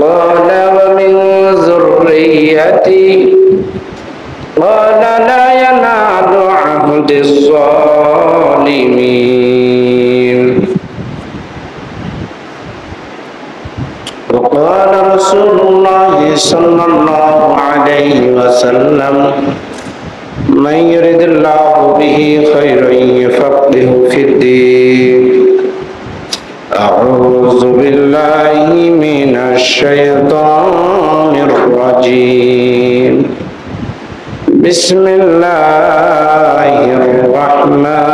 قال ومن ذريتي قال لا ينال عهد الظالمين وقال رسول الله صلى الله عليه وسلم من يرد الله به خيرا يفقهه في الدين أعوذ بالله من الشيطان الرجيم بسم الله الرحمن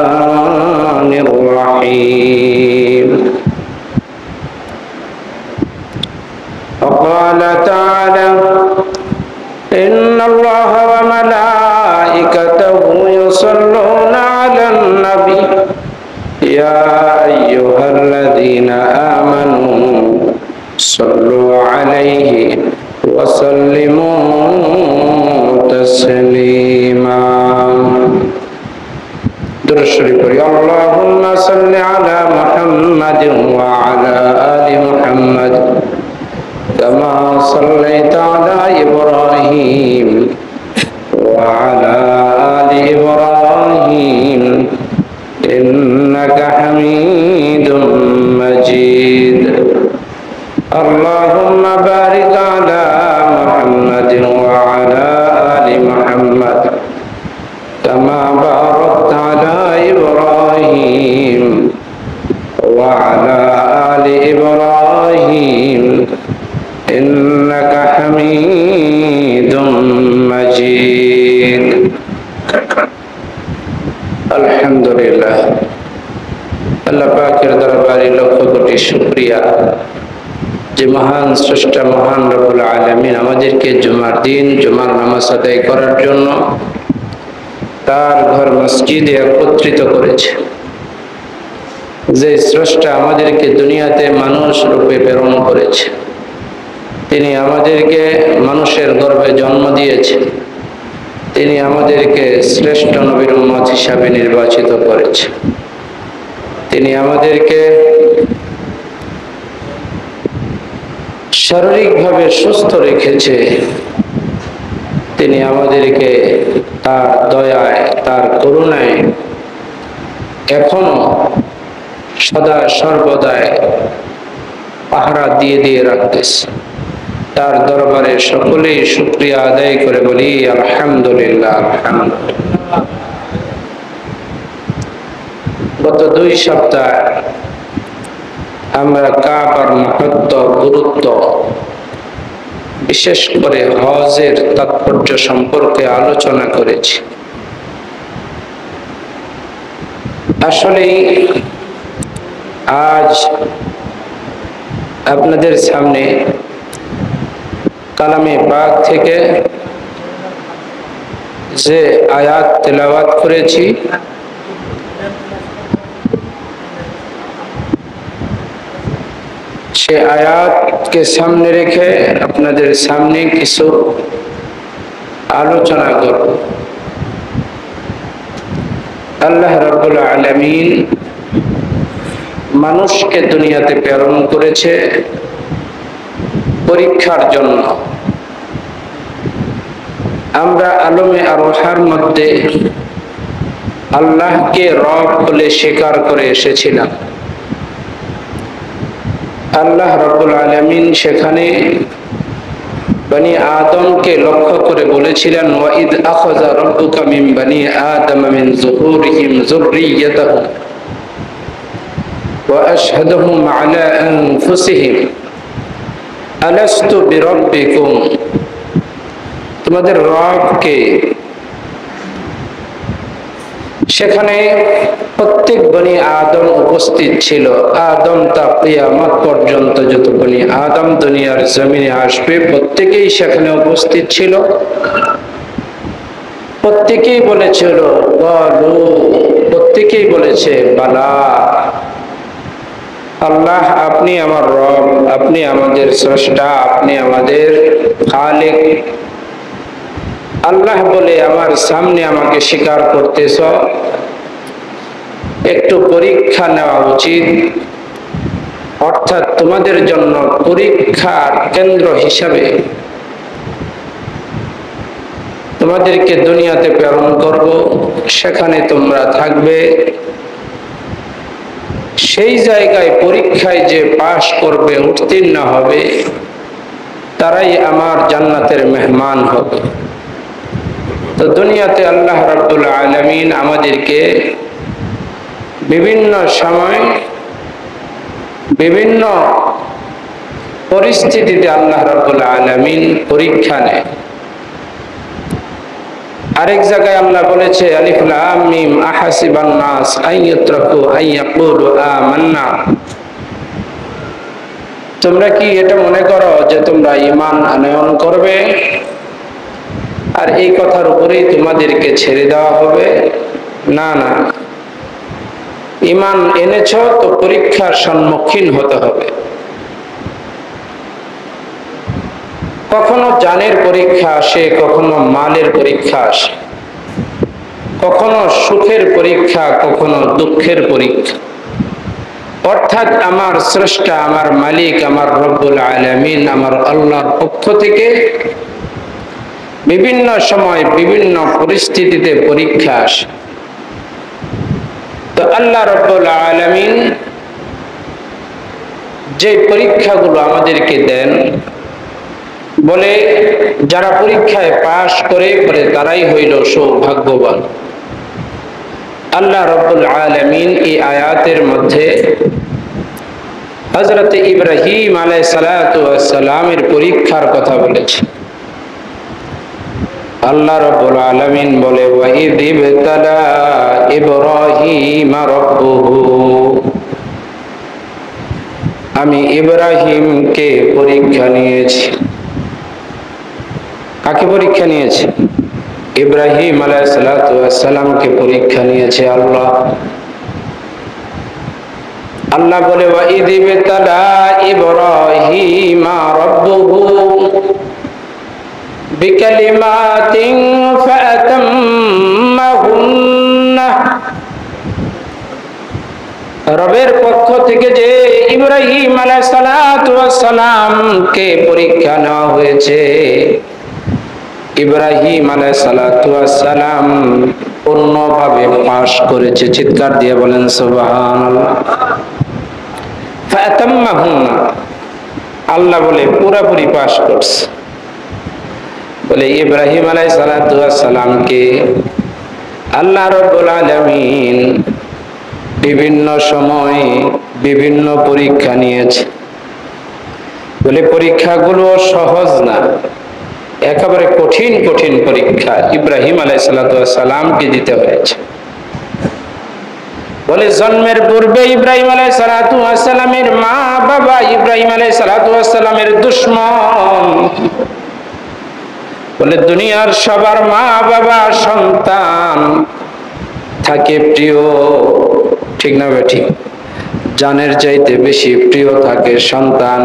الرحيم وقال تعالى إن الله وملائكته يصلون على النبي يا أيها الذين آمنوا صلوا عليه وسلموا تسليما اللهم صل على محمد وعلى آل محمد كما صليت على إبراهيم وعلى آل إبراهيم إنك حميد مجيد اللهم بارك على محمد وعلى آل محمد كما باركت على إبراهيم وعلى آل إبراهيم إنك حميد مجيد আলহামদুলিল্লাহ আল্লাহ পাকের দরবারে লক্ষ কোটি শুকরিয়া যে মহান স্রষ্টা মহান রব্বুল আলামিন আমাদেরকে জুমার দিন জুমার নামাজ আদায় করার জন্য তার ঘর মসজিদে একত্রিত করেছে। যে স্রষ্টা আমাদেরকে দুনিয়াতে মানুষ রূপে প্রেরণ করেছে, তিনি আমাদেরকে মানুষের গর্ভে জন্ম দিয়েছে, তিনি আমাদেরকে শ্রেষ্ঠ নবীর উম্মত হিসাবে নির্বাচিত করেছে, তিনি আমাদেরকে শারীরিকভাবে সুস্থ রেখেছে, তিনি আমাদেরকে তার দয়ায় তার করুণায় এখনো সদা সর্বদায় পাহারা দিয়ে দিয়ে রাখতেছে। তার দরবারে সকলেই শুকরিয়া আদায় করে বলি আলহামদুলিল্লাহ আলহামদুলিল্লাহ। গত 2 সপ্তাহ আমরা কাবার মাহাত্ম্য গুরুত্ব বিশেষ করে হজের তাৎপর্য সম্পর্কে আলোচনা করেছি। আসলে আজ আপনাদের সামনে কালামে পাক থেকে যে আয়াত তেলাওয়াত করেছি সে আয়াতকে সামনে রেখে আপনাদের সামনে কিছু আলোচনা করব। আল্লাহ রাব্বুল আলামিন মানুষকে দুনিয়াতে প্রেরণ করেছে পরীক্ষার জন্য। আমরা আলমে আরওয়াহের মধ্যে আল্লাহকে রব বলে স্বীকার করে এসেছিলাম। আল্লাহ রাব্বুল আলামিন সেখানে বনি আদমকে লক্ষ্য করে বলেছিলেন ওয়াইদ আখাযা রাব্বুকা মিন বনি আদম মিন যুহুরিহিম যুররিয়াতাহুম ওয়া আশহাদাহুম আলা আনফুসিহিম আলাস্তু বিরাব্বিকুম। তোমাদের রবকে সেখানে প্রত্যেক বনি আদম উপস্থিত ছিল। আদম তা কিয়ামত পর্যন্ত যত বনি আদম দুনিয়ার জমিনে আসবে প্রত্যেকেই সেখানে উপস্থিত ছিল। প্রত্যেকেই বলেছিল বলো, প্রত্যেকেই বলেছে বালা, আল্লাহ আপনি আমার রব, আপনি আমাদের স্রষ্টা, আপনি আমাদের খালিক। আল্লাহ বলে আমার সামনে আমাকে স্বীকার করতেছ, একটু পরীক্ষা নেওয়া উচিত। অর্থাৎ তোমাদের জন্য পরীক্ষার কেন্দ্র হিসাবে তোমাদেরকে দুনিয়াতে প্রেরণ করব, সেখানে তোমরা থাকবে। সেই জায়গায় পরীক্ষায় যে পাশ করবে, উত্তীর্ণ হবে, তারাই আমার জান্নাতের মেহমান হবে। তো দুনিয়াতে আল্লাহ রাব্বুল আলামিন আমাদেরকে বিভিন্ন সময় বিভিন্ন পরিস্থিতিতে আল্লাহ রাব্বুল আলামিন পরীক্ষা নেয়। আরেক জায়গায় আল্লাহ বলেছে, আলিফ লাম মিম আহাসিবান নাস আইয়ুতরাকু আইয়াকুলু আমান্না। তোমরা কি এটা মনে করো যে তোমরা ঈমান আনয়ন করবে আর এই কথার উপরেই তোমাদেরকে ছেড়ে দেওয়া হবে? না না, ঈমান এনেছো তো পরীক্ষার সম্মুখীন হতে হবে। কখনো জানের পরীক্ষা আসে, কখনো মালের পরীক্ষা আসে, কখনো সুখের পরীক্ষা, কখনো দুঃখের পরীক্ষা। অর্থাৎ আমার স্রষ্টা, আমার মালিক, আমার রব্বুল আলামিন, আমার আল্লাহর পক্ষ থেকে বিভিন্ন সময় বিভিন্ন পরিস্থিতিতে পরীক্ষা আসে। তো আল্লাহ রব্বুল আলামিন যে পরীক্ষাগুলো আমাদেরকে দেন, বলে যারা পরীক্ষায় পাশ করে তারাই হইল সৌভাগ্যবান। আল্লাহ রব্বুল আলামিন এই আয়াতের মধ্যে হযরত ইব্রাহিম আলাইহিস সালাতু ওয়াস সালামের পরীক্ষার কথা বলেছে। আল্লাহ রাব্বুল আলামিন বলে, ওয়া ইয ইবতালা ইব্রাহিম রাব্বুহু, আমি ইব্রাহিমকে পরীক্ষা নিয়েছি। কাকে পরীক্ষা নিয়েছে? ইব্রাহিম আলাইহিস সালাতু ওয়াস সালামকে পরীক্ষা নিয়েছে আল্লাহ। আল্লাহ বলে, ওয়া ইয ইবতালা ইব্রাহিম রাব্বুহু বিকালিমাতিন ফাআতাম্মাহুন্না। রবের পক্ষ থেকে যে ইব্রাহিম আলাইহিস সালাতু ওয়াস সালামকে পরীক্ষা নেওয়া হয়েছে, ইব্রাহিম আলাইহিস সালাতু ওয়াস সালাম পূর্ণভাবে পাশ করেছে। চিৎকার দিয়ে বলেন সুবহানাল্লাহ। ফাআতাম্মাহুন্না, আল্লাহ বলে পুরোপুরি পাশ করছে। বলে ইব্রাহিম আলাইহিস সালাতু ওয়াস সালামকে আল্লাহ রাব্বুল আলামিন বিভিন্ন সময় বিভিন্ন পরীক্ষা নিয়েছে। বলে পরীক্ষাগুলো সহজ না, একেবারে কঠিন কঠিন পরীক্ষা ইব্রাহিম আলাইহিস সালাতু ওয়াস সালামকে দিতে হয়েছে। বলে জন্মের পূর্বে ইব্রাহিম আলাইহিস সালাতু ওয়াস সালামের মা বাবা ইব্রাহিম আলাইহিস সালাতু ওয়াস সালামের দুশমন। বলে দুনিয়ার সবার মা বাবা সন্তান থাকে প্রিয়, ঠিক না বেঠিক? জানের চাইতে বেশি প্রিয় থাকে সন্তান।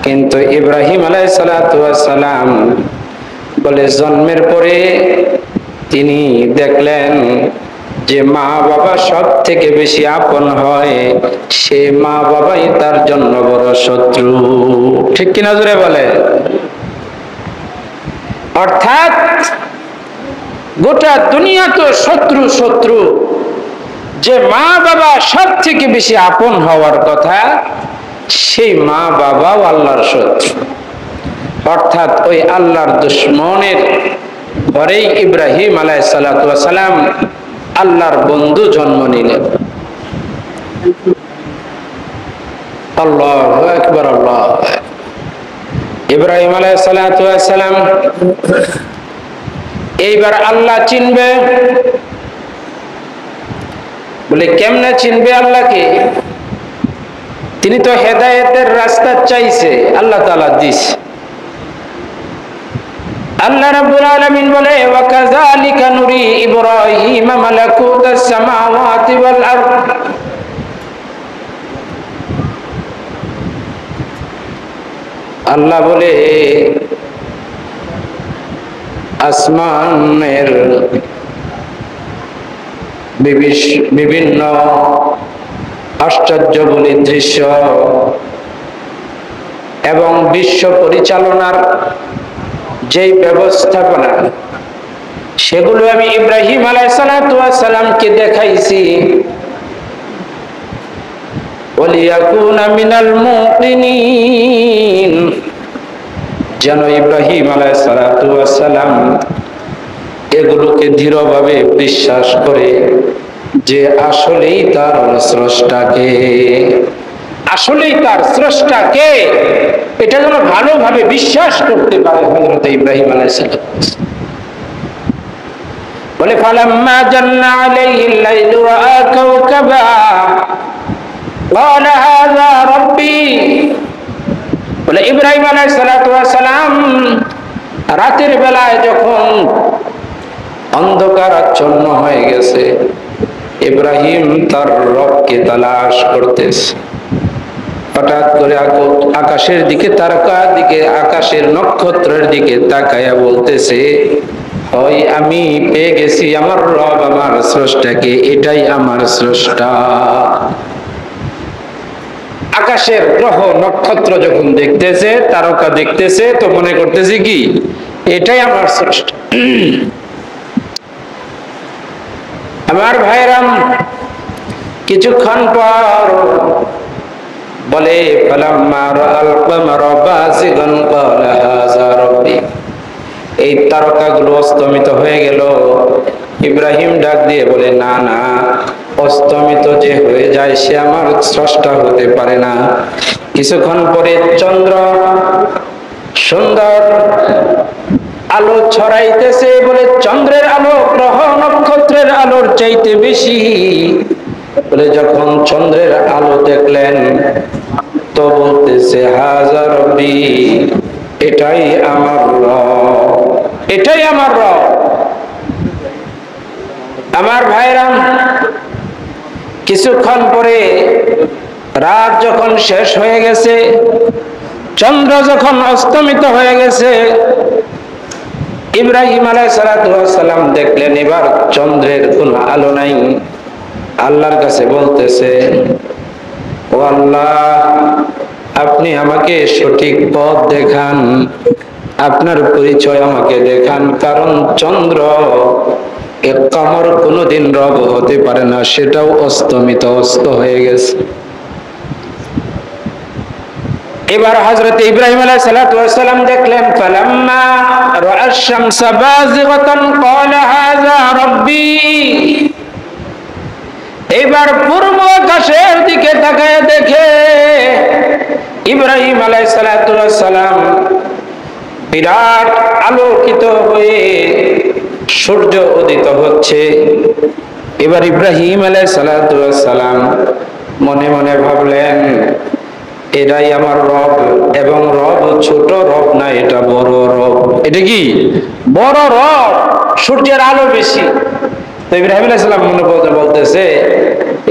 কিন্তু ইব্রাহিম আলাইহিস সালাতু ওয়াস সালাম বলে জন্মের পরে তিনি দেখলেন যে মা বাবা সব থেকে বেশি আপন হয়, সে মা বাবাই তার জন্য বড় শত্রু। ঠিক কিনা জোরে বলে? অর্থাৎ গোটা দুনিয়া তো শত্রু শত্রু, যে মা বাবা সব থেকে বেশি আপন হওয়ার কথা, সেই মা বাবাও আল্লাহর শত্রু। অর্থাৎ ওই আল্লাহর দুশমনের ঘরেই ইব্রাহিম আলাইহিস সালাতু ওয়াস সালাম আল্লাহর বন্ধু জন্ম নিলেন। আল্লাহু আকবার, আল্লাহু আকবার। ইব্রাহিম আলাইহিস সালাতু ওয়াস সালাম এইবার আল্লাহ চিনবে। বলে কেমনে চিনবে আল্লাহকে? তিনি তো হেদায়েতের রাস্তা চাইছে, আল্লাহ তাআলা দিছে। আল্লাহ রাব্বুল আলামিন বলে, ওয়া কাযালিকা নুরি ইব্রাহিম মালাকুতাস সামাওয়াতি ওয়াল আরদ। আল্লাহ বলে আসমানের বিভিন্ন আশ্চর্যগুলি দৃশ্য এবং বিশ্ব পরিচালনার যেই ব্যবস্থাপনা, সেগুলো আমি ইব্রাহিম আলাইহিস সালামকে দেখাইছি। ওয়ালিয়াকুনা মিনাল মুকিনিন, যেন ইব্রাহিম আলাইহিস সালাম এগুলোকে দৃঢ়ভাবে বিশ্বাস করে যে আসলেই তার স্রষ্টাকে, আসলেই তার স্রষ্টাকে, এটা যেন ভালোভাবে বিশ্বাস করতে পারে হযরত ইব্রাহিম আলাইহিস সালাম। বলে ফালাম্মা জান্না আলাইহিল লাইলু রাআ কাওকাবা ক্বালা হাযা রাব্বি। বলে ইব্রাহিম আলাইহিস সালাম রাতের বেলায় যখন অন্ধকার আচ্ছন্ন হয়ে গেছে, ইব্রাহিম তার রবকে তালাশ করতেছে। হঠাৎ করে আকাশের দিকে, তারকার দিকে, আকাশের নক্ষত্রের দিকে তাকায়া বলতেছে, হয় আমি পেয়ে গেছি আমার রব, আমার স্রষ্টাকে, এটাই আমার স্রষ্টা। আকাশের গ্রহ নক্ষত্র যখন দেখতেছে, তারকা দেখতেছে, তো মনে করতেছে কি এটাই আমার স্রষ্টা। আমার ভাইরাম, কিছুক্ষণ পর বলে ফালাম্মা রাআল কমারা বাযিগান ক্বালা হাযা রাব্বি। এই তারকাগুলো অস্তমিত হয়ে গেল। ইব্রাহিম ডাক দিয়ে বলে, না না, অস্তমিত যে হয়ে যায় সে আমার স্রষ্টা হতে পারে না। কিছুক্ষণ পরে চন্দ্র সুন্দর আলো ছড়াইতেছে, বলে চন্দ্রের আলো গ্রহ নক্ষত্রের আলোর চাইতে বেশি। বলে যখন চন্দ্রের আলো দেখলেন তো বলতেছে হাযা রাব্বি, এটাই আমার রব, এটাই আমার রব। আমার ভাইরাম, কিছুক্ষণ পরে রাত যখন শেষ হয়ে গেছে, চন্দ্র যখন অস্তমিত হয়ে গেছে, ইব্রাহিম আলাইহিস সালাম দেখলেন এবার চন্দ্রের কোনো আলো নাই। আল্লাহর কাছে বলতেছে, ও আল্লাহ, আপনি আমাকে সঠিক পথ দেখান, আপনার পরিচয় আমাকে দেখান, কারণ চন্দ্র এক কমর কোনোদিন রব হতে পারে না, সেটাও অস্তমিত, অস্ত হয়ে গেছে। এবার হযরত ইব্রাহিম আলাইহিস সালাম দেখলেন ফালাম্মা রাআ আশ-শামসা বাযিগাতান ক্বালা হাযা রাব্বি। এবার পূর্ব আকাশের দিকে তাকায় দেখে ইব্রাহিম আলাইহিস সালাম বিরাট আলোকিত হয়ে সূর্য উদিত হচ্ছে। এবার ইব্রাহিম আলাইহিস সালাম মনে মনে ভাবলেন, এটাই আমার রব, এবং রব ছোট রব না, এটা বড় রব। এটা কি বড় রব, সূর্যের আলো বেশি। তো ইব্রাহিম আলাইহিস সালাম মনে বলতেছে,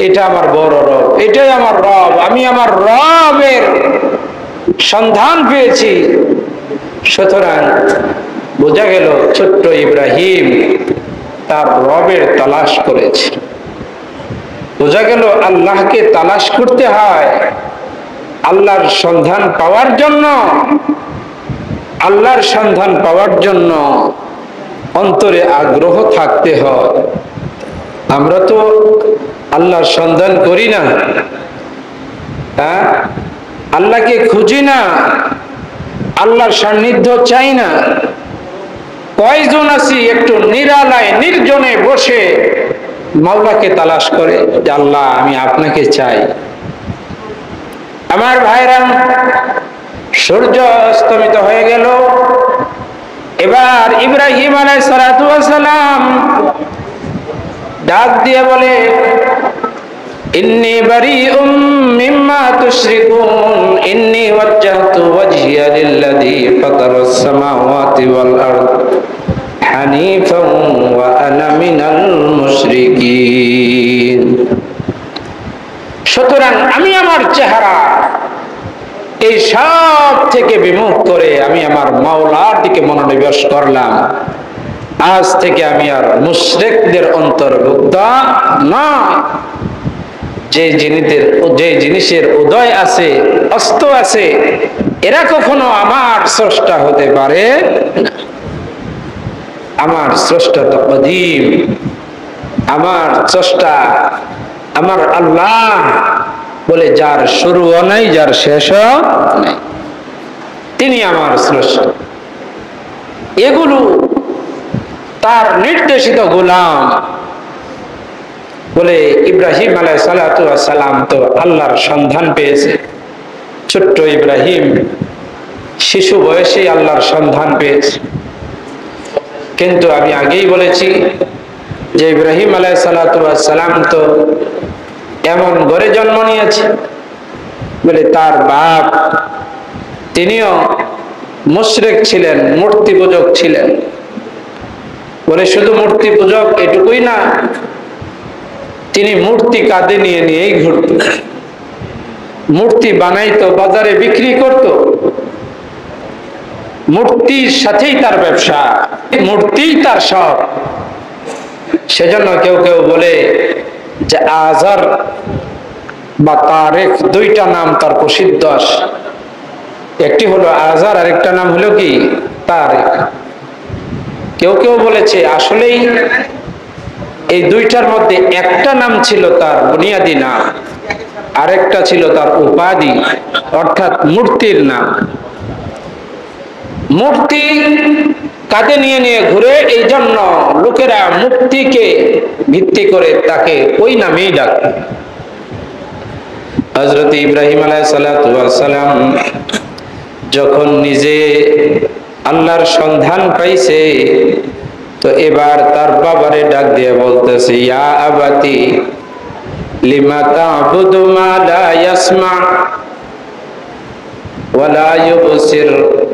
এটা আমার বড় রব, এটাই আমার রব, আমি আমার রবের সন্ধান পেয়েছি। সুতরাং বোঝা গেল ছোট্ট ইব্রাহিম তার রবের তালাশ করেছে। বোঝা গেল আল্লাহকে তালাশ করতে হয় আল্লাহর সন্ধান পাওয়ার জন্য। আল্লাহর সন্ধান পাওয়ার জন্য অন্তরে আগ্রহ থাকতে হয়। আমরা তো আল্লাহর সন্ধান করি না, হ্যাঁ, আল্লাহকে খুঁজি না, আল্লাহর সান্নিধ্য চাই না। কয়জন আছি একটু নিরালায় নির্জনে বসে মাওলাকে তালাশ করে যে আল্লাহ আমি আপনাকে চাই। আমার ভাইরা, সূর্য অস্তমিত হয়ে গেল। এবার ইব্রাহিম আলাইহিস সালাম ডাক দিয়ে বলে, ইন্নী বারীউম মিম্মা তুশরিকুন ইন্নী ওয়াজ্জাহতু ওয়াজহিয়া লিল্লাযী ফাতারাস সামাওয়াতি ওয়াল আরদ হানিফান ওয়া আনা মিনাল মুশরিকিন। সুতরাং আমি আমার চেহারা এই সব থেকে বিমুখ করে আমি আমার মাওলার দিকে মনোনিবেশ করলাম। আজ থেকে আমি আর মুশরিকদের অন্তর্ভুক্ত নয়। যে জিনিসের উদয় আছে, অস্ত আছে, এরা কখনো আমার স্রষ্টা হতে পারে না। আমার স্রষ্টা তো কদিম, আমার স্রষ্টা আমার আল্লাহ বলে যার শুরুও নাই, যার শেষও নাই, তিনি আমার স্রষ্টা। এগুলো তার নির্দেশিত গোলাম বলে ইব্রাহিম আলাইহিস সালাতু ওয়াস সালাম তো আল্লাহর সন্ধান পেয়েছে। ছোট্ট ইব্রাহিম শিশু বয়সে আল্লাহর সন্ধান পেয়েছে। কিন্তু আমি আগেই বলেছি যে ইব্রাহিম আলাইহিস সালাতু ওয়াস সালাম তো এমন ঘরে জন্ম নিয়েছে বলে তার বাপ তিনিও মুশরিক ছিলেন, মূর্তি পূজক ছিলেন। বলে শুধু মূর্তি পূজক এটুকুই না, তিনি মূর্তি কাঁধে নিয়ে নিয়েই ঘুরত, মূর্তি বানাইতো, বাজারে বিক্রি করত, মূর্তির সাথেই তার ব্যবসা, মূর্তিই তার সব। সেজন্য কেউ কেউ বলে যে আজার বা তারেক দুইটা নাম তার প্রসিদ্ধ। একটি হলো আজার, আরেকটা নাম হলো কি তারেক। কেউ কেউ বলেছে আসলেই এই দুইটার মধ্যে একটা নাম ছিল তার বুনিয়াদী নাম, আরেকটা ছিল তার উপাধি, অর্থাৎ মূর্তির নাম। মূর্তি কাঁধে নিয়ে নিয়ে ঘুরে, এই জন্য লোকেরা মূর্তিকে ভিত্তি করে তাকে ওই নামেই ডাকে। হযরত ইব্রাহিম আলাইহিস সালাতু ওয়াস সালাম যখন নিজে আল্লাহর সন্ধান পাইছে, তো এবার তার বাবারে ডাক দিয়ে বলতেছে, ইয়া আবাতি লিমা তা'বুদু মা লা ইয়াসমা ওয়া লা ইউবসির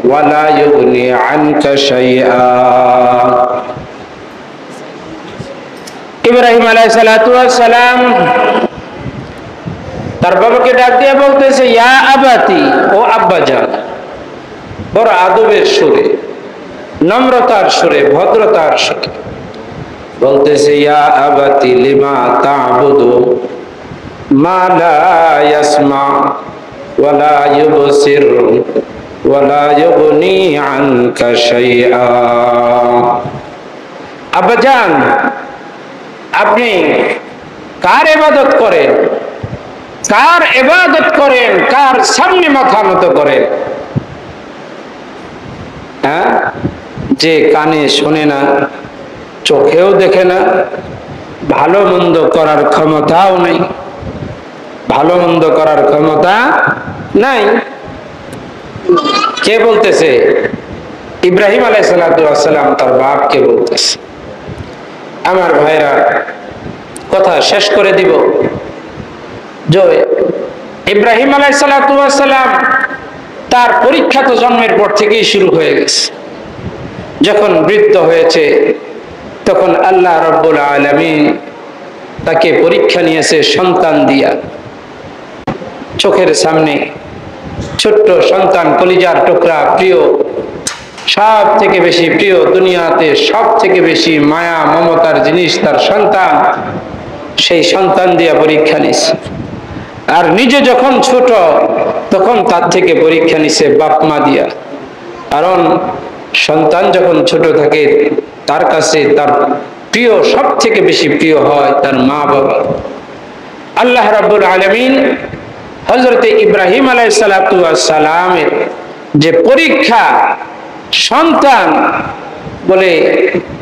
ওয়া লা ইউগনি আনকা শাইআ। ইব্রাহিম আলাইহিস সালাতু ওয়াস সালাম তার বাবাকে ডাক দিয়ে বলতেছে, ইয়া আবাতি, ও আব্বাজান। বড় আদবের সুরে, নম্রতার সুরে, ভদ্রতার সুরে বলতেছে, ইয়া আবাতি লিমা তা'বুদু মা লা ইয়াসমা ওয়া লা ইউবসির ওয়া লা ইউগনি আনকা শাইআ। আব্বাজান, আপনি কার ইবাদত করেন, কার ইবাদত করেন, কার সামনে মাথা নত করেন? হ্যাঁ, যে কানে শোনে না, চোখেও দেখে না, ভালো মন্দ করার ক্ষমতাও নেই, ভালো মন্দ করার ক্ষমতা নাই। কে বলতেছে? ইব্রাহিম আলাইহিস সালাতু ওয়াস সালাম তার বাপকে বলতেছে। আমার ভাইরা, কথা শেষ করে দিব যে ইব্রাহিম আলাইহিস সালাতু ওয়াস সালাম তার পরীক্ষা তো জন্মের পর থেকেই শুরু হয়ে গেছে। যখন বৃদ্ধ হয়েছে তখন আল্লাহ রাব্বুল আলামিন তাকে পরীক্ষা নিয়েছে সন্তান দিয়া। চোখের সামনে ছোট্ট সন্তান, কলিজার টুকরা, প্রিয়, সব থেকে বেশি প্রিয়, দুনিয়াতে সব থেকে বেশি মায়া মমতার জিনিস তার সন্তান। সেই সন্তান দিয়া পরীক্ষা নিছে। আর নিজে যখন ছোট তখন তার থেকে পরীক্ষা নিছে বাপ মা দিয়া। কারণ সন্তান যখন ছোট থাকে তার কাছে তার প্রিয়, সব থেকে বেশি প্রিয় হয় তার মা বাবা। আল্লাহ রাব্বুল আলামিন হযরত ইব্রাহিম আলাইহিস সালাতু ওয়াস সালামের যে পরীক্ষা, সন্তান বলে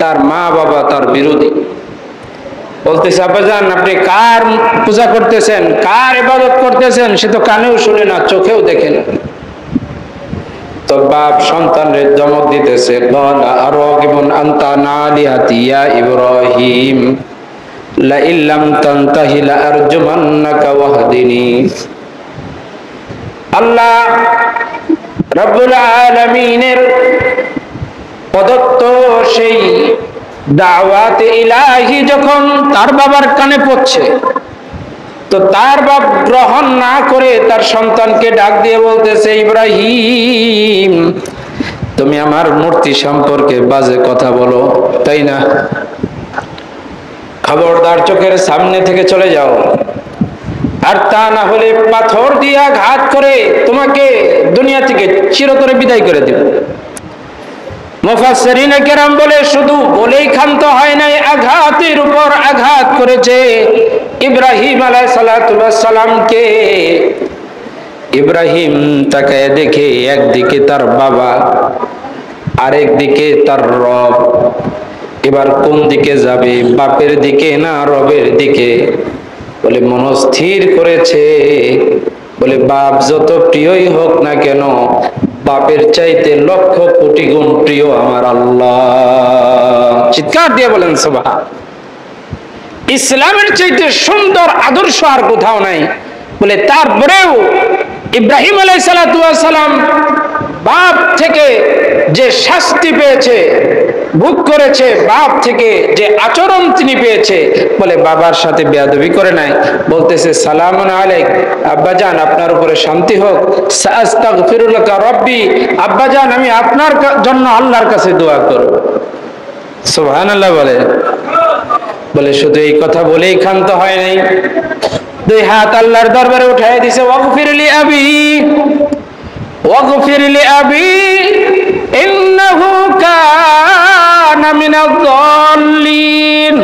তার মা বাবা তার বিরোধী। বলতেছে, আব্বাজান, আপনি কার পূজা করতেছেন, কার ইবাদত করতেছেন? সে তো কানেও শুনে না, চোখেও দেখে না। তো বাপ সন্তানের ধমক দিতেছে, ক্বালা আরাগিবুন আনতা আন আলিহাতি ইয়া ইব্রাহিম লা ইল্লাম তানতাহি লা আরজুমান্নাকা ওয়াহদিনি। আল্লাহ রাব্বুল আলামিনের প্রদত্ত সেই দাওয়াতে ইলাহি যখন তার বাবার কানে পড়ছে, তো তার বাপ গ্রহণ না করে তার সন্তানকে ডাক দিয়ে বলতেছে, ইব্রাহিম, তুমি আমার মূর্তি সম্পর্কে বাজে কথা বলো, তাই না? খবরদার চোখের সামনে থেকে চলে যাও। আর তা না হলে পাথর দিয়ে আঘাত করে তোমাকে দুনিয়া থেকে চিরতরে বিদায় করে দেব। মুফাসসিরিনে কেরাম বলে শুধু বলেই ক্ষান্ত হয় নাই, আঘাতের উপর আঘাত করেছে ইব্রাহিম আলাইহিস সালাতু ওয়াস সালামকে। ইব্রাহিম তাকায় দেখে একদিকে তার বাবা, আরেক দিকে তার রব। এবার কোন দিকে যাবে, বাপের দিকে না রবের দিকে? বলে মনস্থির করেছে, বলে বাপ যত প্রিয়ই হোক না কেন, বাপের চাইতে লক্ষ কোটি গুণ প্রিয় আমার আল্লাহ। চিৎকার দিয়ে বলেন সুবহান। ইসলামের চাইতে সুন্দর আদর্শ আর কোথাও নাই। বলে তারপরেও ইব্রাহিম আলাইহিস সালাতু ওয়াস সালাম বাপ থেকে যে শাস্তি পেয়েছে, ভোগ করেছে, বাপ থেকে যে আচরণ তিনি পেয়েছে, বলে বাবার সাথে বেয়াদবি করে নাই। বলতেছে সালামুন আলাইক, আব্বাজান আপনার উপরে শান্তি হোক। সাস্তাগফিরু লাকা রাব্বি, আব্বাজান আমি আপনার জন্য আল্লাহর কাছে দোয়া করব। সুবহানাল্লাহ বলে। বলে শুধু এই কথা বলেই ক্ষান্ত হয় নাই, দুই হাত আল্লাহর দরবারে উঠায় দিয়েছে, ওয়াগফির লি আবি ওয়াগফির লি আবি ইন্নাহু কানা মিনাজ যাল্লিন।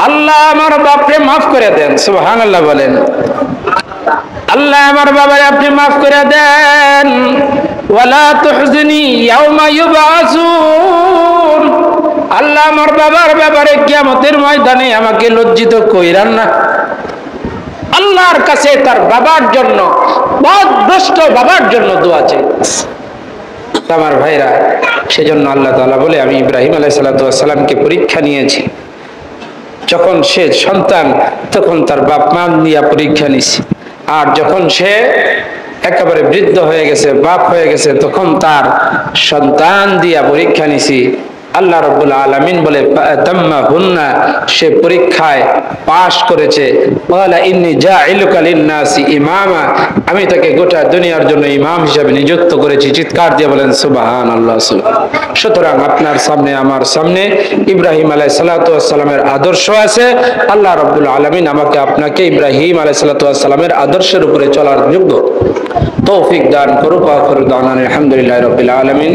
আল্লাহ আমার বাপরে মাফ করে দেন। সুবহানাল্লাহ বলেন। আল্লাহ আমার বাবারে আপনি মাফ করে দেন। ওয়ালা তুহজিনি ইয়াউমা ইউবআসুন। আল্লাহ আমার বাবার ব্যাপারে কিয়ামতের ময়দানে আমাকে লজ্জিত কইরান না। আল্লাহর কাছে তার বাবার জন্য, পথভ্রষ্ট বাবার জন্য দোয়া চাই আমার ভাইরা। সেজন্য আল্লাহ তাআলা বলে আমি ইব্রাহিম আলাইহিস সালাতু ওয়াস সালামকে পরীক্ষা নিয়েছি। যখন সে সন্তান তখন তার বাপ মা নিয়ে পরীক্ষা নিয়েছি, আর যখন সে একেবারে বৃদ্ধ হয়ে গেছে, বাপ হয়ে গেছে, তখন তার সন্তান দিয়া পরীক্ষা নিছি। আল্লাহ রাব্বুল আলামিন বলে তাম্মাহুন্না, সে পরীক্ষায় পাশ করেছে। ওয়ালা ইন্নী জাইলুকা লিন-নাসি ইমামা, আমি তাকে গোটা দুনিয়ার জন্য ইমাম হিসেবে নিযুক্ত করেছি। চিৎকার দিয়ে বলেন সুবহানাল্লাহ। সুতরাং আপনার সামনে আমার সামনে ইব্রাহিম আলাইহিস সালাতু ওয়াস সালামের আদর্শ আছে। আল্লাহ রাব্বুল আলামিন আমাকে আপনাকে ইব্রাহিম আলাইহিস সালাতু ওয়াস সালামের আদর্শের উপরে চলার যোগ্য তৌফিক দান করুক। আখিরু দাওয়ানা আলহামদুলিল্লাহি রাব্বিল আলামিন।